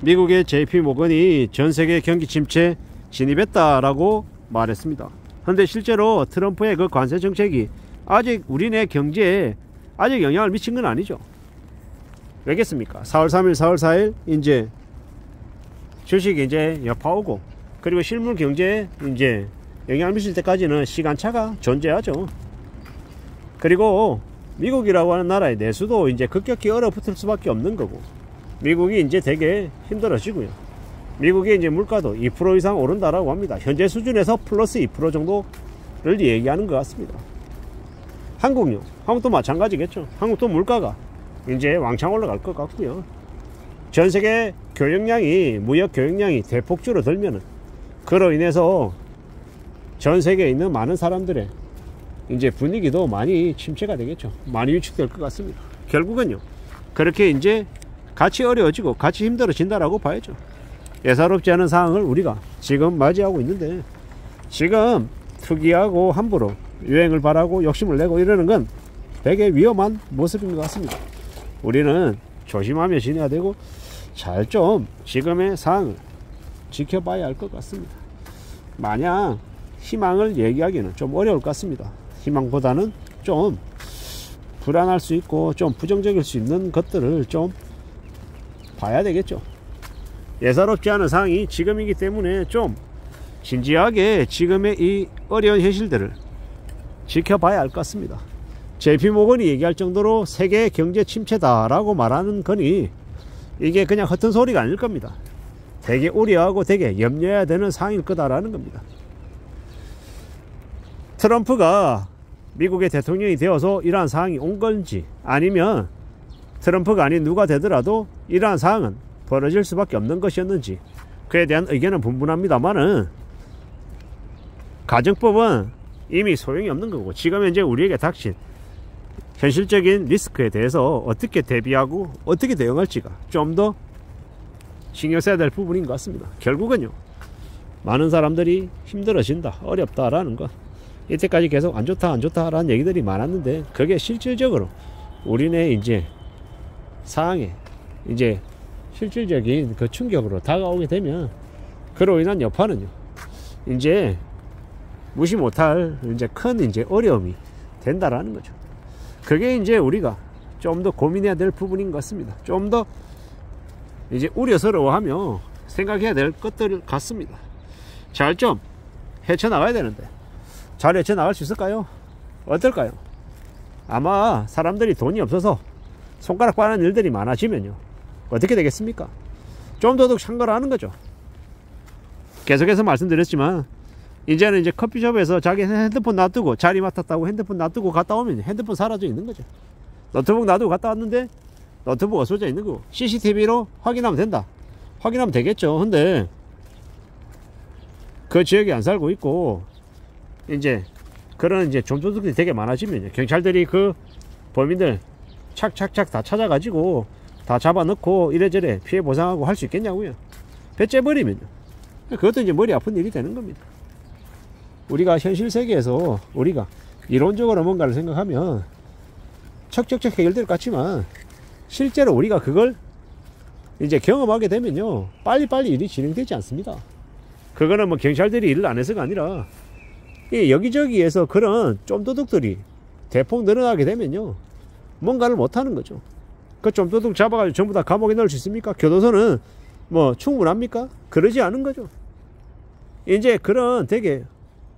미국의 JP 모건이 전세계 경기 침체 진입했다라고 말했습니다. 그런데 실제로 트럼프의 그 관세 정책이 아직 우리네 경제에 아직 영향을 미친 건 아니죠. 왜겠습니까? 4월 3일, 4월 4일 이제 주식이 이제 여파 오고, 그리고 실물 경제에 이제 영향을 미칠 때까지는 시간차가 존재하죠. 그리고 미국이라고 하는 나라의 내수도 이제 급격히 얼어붙을 수밖에 없는 거고, 미국이 이제 되게 힘들어지고요. 미국의 이제 물가도 2% 이상 오른다라고 합니다. 현재 수준에서 플러스 2% 정도를 얘기하는 것 같습니다. 한국도 마찬가지겠죠. 한국도 물가가 이제 왕창 올라갈 것 같고요. 전 세계 교역량이, 무역 교역량이 대폭 줄어들면은, 그로 인해서 전 세계에 있는 많은 사람들의 이제 분위기도 많이 침체가 되겠죠. 많이 위축될 것 같습니다. 결국은요, 그렇게 이제 같이 어려워지고 같이 힘들어진다라고 봐야죠. 예사롭지 않은 상황을 우리가 지금 맞이하고 있는데, 지금 투기하고 함부로 유행을 바라고 욕심을 내고 이러는 건 되게 위험한 모습인 것 같습니다. 우리는 조심하며 지내야 되고 잘 좀 지금의 상황을 지켜봐야 할 것 같습니다. 마냥 희망을 얘기하기는 좀 어려울 것 같습니다. 희망보다는 좀 불안할 수 있고 좀 부정적일 수 있는 것들을 좀 봐야 되겠죠. 예사롭지 않은 상황이 지금이기 때문에 좀 진지하게 지금의 이 어려운 현실들을 지켜봐야 할 것 같습니다. JP모건이 얘기할 정도로 세계 경제 침체다라고 말하는 거니 이게 그냥 허튼 소리가 아닐 겁니다. 되게 우려하고 되게 염려해야 되는 상황일 거다라는 겁니다. 트럼프가 미국의 대통령이 되어서 이러한 상황이 온 건지, 아니면 트럼프가 아닌 누가 되더라도 이러한 상황은 벌어질 수밖에 없는 것이었는지, 그에 대한 의견은 분분합니다만은 가정법은 이미 소용이 없는 거고, 지금 현재 우리에게 닥친 현실적인 리스크에 대해서 어떻게 대비하고 어떻게 대응할지가 좀 더 신경 써야 될 부분인 것 같습니다. 결국은요, 많은 사람들이 힘들어진다, 어렵다라는 것, 이때까지 계속 안 좋다 안 좋다라는 얘기들이 많았는데, 그게 실질적으로 우리네 이제 상황에 이제 실질적인 그 충격으로 다가오게 되면, 그로 인한 여파는요 이제 무시 못할 이제 큰 이제 어려움이 된다라는 거죠. 그게 이제 우리가 좀 더 고민해야 될 부분인 것 같습니다. 좀 더 이제 우려스러워하며 생각해야 될 것들 같습니다. 잘 좀 헤쳐나가야 되는데, 잘 헤쳐나갈 수 있을까요? 어떨까요? 아마 사람들이 돈이 없어서 손가락 빠는 일들이 많아지면요, 어떻게 되겠습니까? 좀 더더욱 창궐하는 거죠. 계속해서 말씀드렸지만, 이제는 이제 커피숍에서 자기 핸드폰 놔두고, 자리 맡았다고 핸드폰 놔두고 갔다 오면 핸드폰 사라져 있는 거죠. 노트북 놔두고 갔다 왔는데 노트북 없어져 있는 거고, CCTV로 확인하면 된다. 확인하면 되겠죠. 근데 그 지역에 안 살고 있고 이제 그런 이제 좀도둑들이 되게 많아지면 경찰들이 그 범인들 착착착 다 찾아가지고 다 잡아넣고 이래저래 피해 보상하고 할 수 있겠냐고요. 배째버리면요, 그것도 이제 머리 아픈 일이 되는 겁니다. 우리가 현실 세계에서 우리가 이론적으로 뭔가를 생각하면 척척척 해결될 것 같지만, 실제로 우리가 그걸 이제 경험하게 되면요, 빨리빨리 일이 진행되지 않습니다. 그거는 뭐 경찰들이 일을 안 해서가 아니라, 여기저기에서 그런 좀도둑들이 대폭 늘어나게 되면요, 뭔가를 못하는 거죠. 그 좀도둑 잡아가지고 전부 다 감옥에 넣을 수 있습니까? 교도소는 뭐 충분합니까? 그러지 않은 거죠. 이제 그런 되게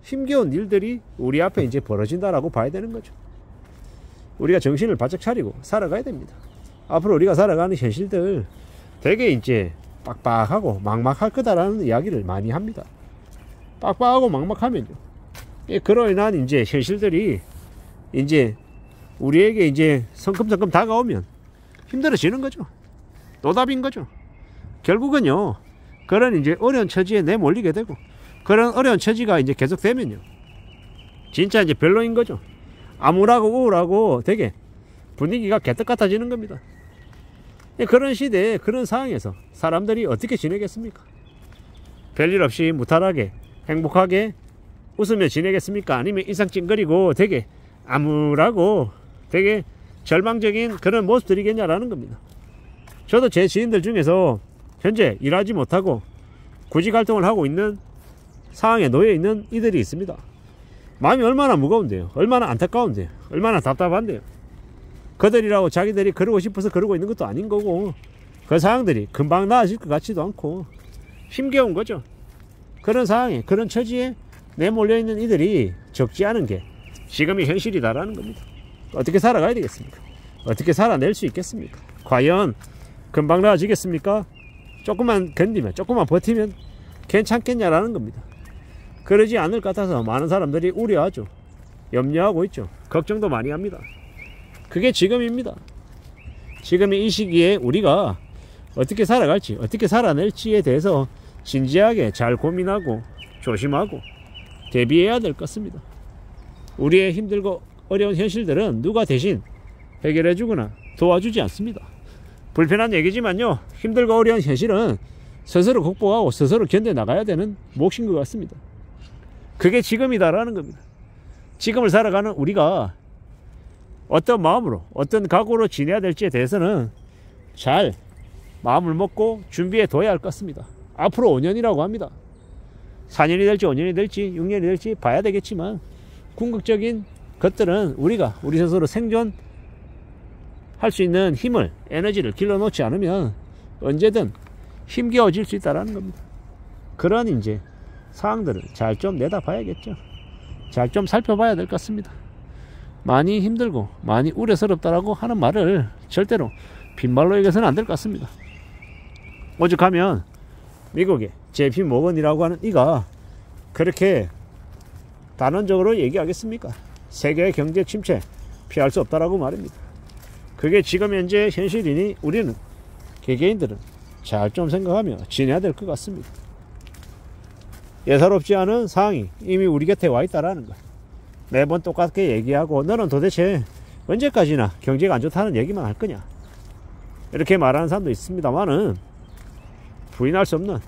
힘겨운 일들이 우리 앞에 이제 벌어진다라고 봐야 되는 거죠. 우리가 정신을 바짝 차리고 살아가야 됩니다. 앞으로 우리가 살아가는 현실들 되게 이제 빡빡하고 막막할 거다라는 이야기를 많이 합니다. 빡빡하고 막막하면요, 그로 인한 이제 현실들이 이제 우리에게 이제 성큼성큼 다가오면 힘들어지는 거죠. 노답인 거죠. 결국은요, 그런 이제 어려운 처지에 내몰리게 되고, 그런 어려운 처지가 이제 계속되면요, 진짜 이제 별로인 거죠. 암울하고 우울하고 되게 분위기가 개떡 같아지는 겁니다. 그런 시대에, 그런 상황에서 사람들이 어떻게 지내겠습니까? 별일 없이 무탈하게 행복하게 웃으며 지내겠습니까? 아니면 인상 찡그리고 되게 암울하고 되게 절망적인 그런 모습들이겠냐라는 겁니다. 저도 제 지인들 중에서 현재 일하지 못하고 구직활동을 하고 있는 상황에 놓여 있는 이들이 있습니다. 마음이 얼마나 무거운데요. 얼마나 안타까운데요. 얼마나 답답한데요. 그들이라고 자기들이 그러고 싶어서 그러고 있는 것도 아닌 거고, 그 상황들이 금방 나아질 것 같지도 않고 힘겨운 거죠. 그런 상황에, 그런 처지에 내몰려 있는 이들이 적지 않은 게 지금의 현실이다라는 겁니다. 어떻게 살아가야 되겠습니까? 어떻게 살아낼 수 있겠습니까? 과연 금방 나아지겠습니까? 조금만 견디면, 조금만 버티면 괜찮겠냐라는 겁니다. 그러지 않을 것 같아서 많은 사람들이 우려하죠. 염려하고 있죠. 걱정도 많이 합니다. 그게 지금입니다. 지금의 이 시기에 우리가 어떻게 살아갈지, 어떻게 살아낼지에 대해서 진지하게 잘 고민하고 조심하고 대비해야 될 것 같습니다. 우리의 힘들고 어려운 현실들은 누가 대신 해결해 주거나 도와주지 않습니다. 불편한 얘기지만요, 힘들고 어려운 현실은 스스로 극복하고 스스로 견뎌나가야 되는 몫인 것 같습니다. 그게 지금이다라는 겁니다. 지금을 살아가는 우리가 어떤 마음으로, 어떤 각오로 지내야 될지에 대해서는 잘 마음을 먹고 준비해 둬야 할 것 같습니다. 앞으로 5년이라고 합니다. 4년이 될지 5년이 될지 6년이 될지 봐야 되겠지만, 궁극적인 것들은 우리가 우리 스스로 생존할 수 있는 힘을, 에너지를 길러놓지 않으면 언제든 힘겨워질 수 있다는 겁니다. 그런 이제 상황들을 잘 좀 내다봐야겠죠. 잘 좀 살펴봐야 될 것 같습니다. 많이 힘들고 많이 우려스럽다라고 하는 말을 절대로 빈말로 얘기해서는 안 될 것 같습니다. 오죽하면 미국의 JP 모건이라고 하는 이가 그렇게 단언적으로 얘기하겠습니까? 세계의 경제 침체 피할 수 없다라고 말입니다. 그게 지금 현재 현실이니 우리는, 개개인들은 잘 좀 생각하며 지내야 될 것 같습니다. 예사롭지 않은 상황이 이미 우리 곁에 와 있다라는 것. 매번 똑같게 얘기하고 너는 도대체 언제까지나 경제가 안 좋다는 얘기만 할 거냐, 이렇게 말하는 사람도 있습니다만은, 부인할 수 없는,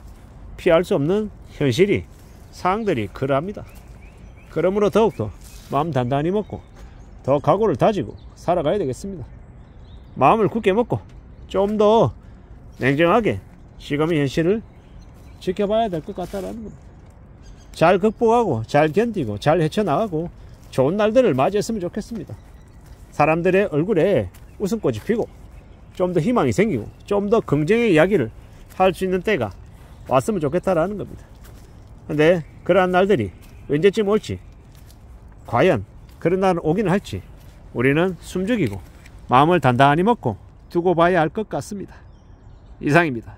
피할 수 없는 현실이, 상황들이 그러합니다. 그러므로 더욱더 마음 단단히 먹고 더 각오를 다지고 살아가야 되겠습니다. 마음을 굳게 먹고 좀 더 냉정하게 지금의 현실을 지켜봐야 될 것 같다라는 겁니다. 잘 극복하고 잘 견디고 잘 헤쳐나가고 좋은 날들을 맞이했으면 좋겠습니다. 사람들의 얼굴에 웃음꽃이 피고 좀 더 희망이 생기고 좀 더 긍정의 이야기를 할 수 있는 때가 왔으면 좋겠다라는 겁니다. 근데 그러한 날들이 언제쯤 올지, 과연 그런 날은 오기는 할지 우리는 숨죽이고 마음을 단단히 먹고 두고 봐야 할 것 같습니다. 이상입니다.